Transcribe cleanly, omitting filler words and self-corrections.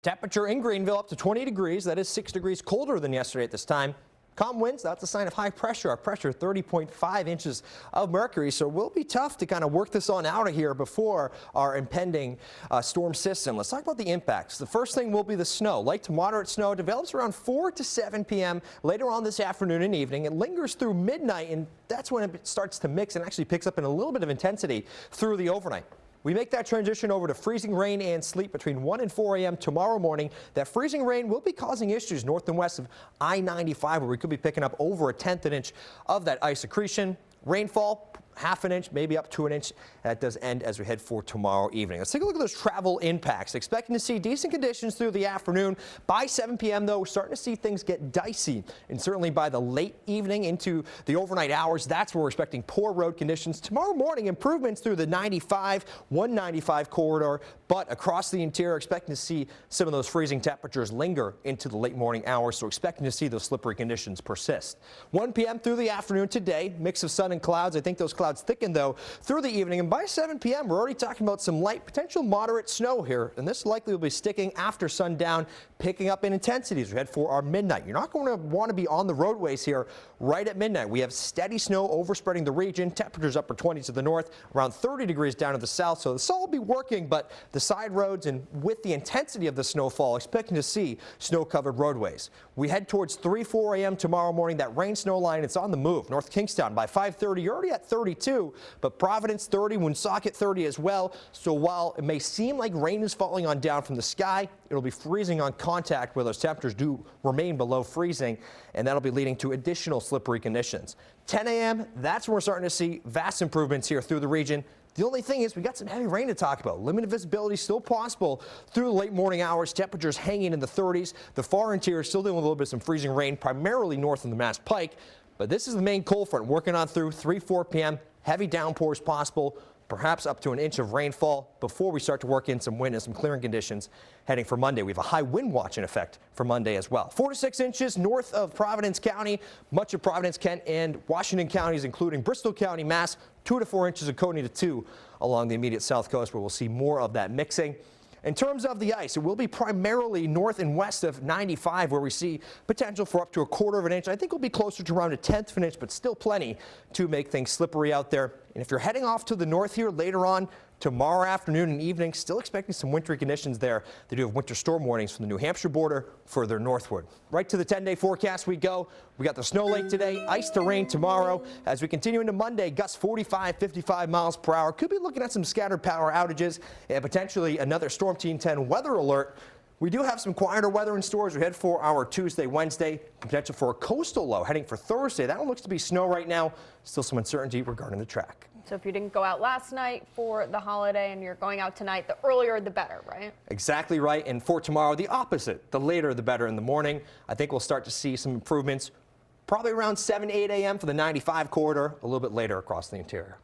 Temperature in Greenville up to 20 degrees. That is 6 degrees colder than yesterday at this time. Calm winds, that's a sign of high pressure. Our pressure 30.5 inches of mercury, so it will be tough to kind of work this on out of here before our impending storm system. Let's talk about the impacts. The first thing will be the snow. Light to moderate snow develops around 4 to 7 p.m. later on this afternoon and evening. It lingers through midnight, and that's when it starts to mix and actually picks up in a little bit of intensity through the overnight. We make that transition over to freezing rain and sleet between 1 and 4 a.m. tomorrow morning. That freezing rain will be causing issues north and west of I-95, where we could be picking up over a tenth of an inch of that ice accretion. Rainfall, half an inch, maybe up to an inch. That does end as we head for tomorrow evening. Let's take a look at those travel impacts. Expecting to see decent conditions through the afternoon. By 7 p.m. though, we're starting to see things get dicey, and certainly by the late evening into the overnight hours, that's where we're expecting poor road conditions. Tomorrow morning, improvements through the 95, 195 corridor, but across the interior, expecting to see some of those freezing temperatures linger into the late morning hours, so expecting to see those slippery conditions persist. 1 p.m. through the afternoon today, mix of sun and clouds. I think those clouds thicken though through the evening, and by 7 p.m. we're already talking about some light, potential moderate snow here, and this likely will be sticking after sundown, picking up in intensity as we head for our midnight. You're not going to want to be on the roadways here right at midnight. We have steady snow overspreading the region. Temperatures upper 20s to the north, around 30 degrees down to the south, so the sun will be working, but the side roads and with the intensity of the snowfall, expecting to see snow-covered roadways. We head towards 3-4 a.m. tomorrow morning. That rain snow line, it's on the move. North Kingstown by 5:30, you're already at 32, but Providence 30, Woonsocket 30 as well. So while it may seem like rain is falling on down from the sky, it'll be freezing on contact where those temperatures do remain below freezing, and that'll be leading to additional slippery conditions. 10 a.m., that's when we're starting to see vast improvements here through the region. The only thing is we got some heavy rain to talk about. Limited visibility still possible through the late morning hours. Temperatures hanging in the 30s. The far interior still dealing with a little bit of some freezing rain, primarily north of the Mass Pike. But this is the main cold front working on through 3-4 p.m. Heavy downpours possible, perhaps up to an inch of rainfall before we start to work in some wind and some clearing conditions heading for Monday. We have a high wind watch in effect for Monday as well. 4 to 6 inches north of Providence County, much of Providence, Kent, and Washington counties, including Bristol County, Mass. 2 to 4 inches of Coney to 2 along the immediate south coast, where we'll see more of that mixing. In terms of the ice, it will be primarily north and west of 95, where we see potential for up to 1/4 of an inch. I think we'll be closer to around 1/10 of an inch, but still plenty to make things slippery out there. And if you're heading off to the north here later on tomorrow afternoon and evening, still expecting some wintry conditions there. They do have winter storm warnings from the New Hampshire border further northward. Right to the 10-day forecast we go. We got the snow lake today, ice to rain tomorrow. As we continue into Monday, gusts 45, 55 miles per hour. Could be looking at some scattered power outages and potentially another Storm Team 10 weather alert. We do have some quieter weather in store as we head for our Tuesday, Wednesday. Potential for a coastal low heading for Thursday. That one looks to be snow right now. Still some uncertainty regarding the track. So if you didn't go out last night for the holiday and you're going out tonight, the earlier the better, right? Exactly right. And for tomorrow, the opposite. The later the better in the morning. I think we'll start to see some improvements probably around 7, 8 a.m. for the 95 corridor, a little bit later across the interior.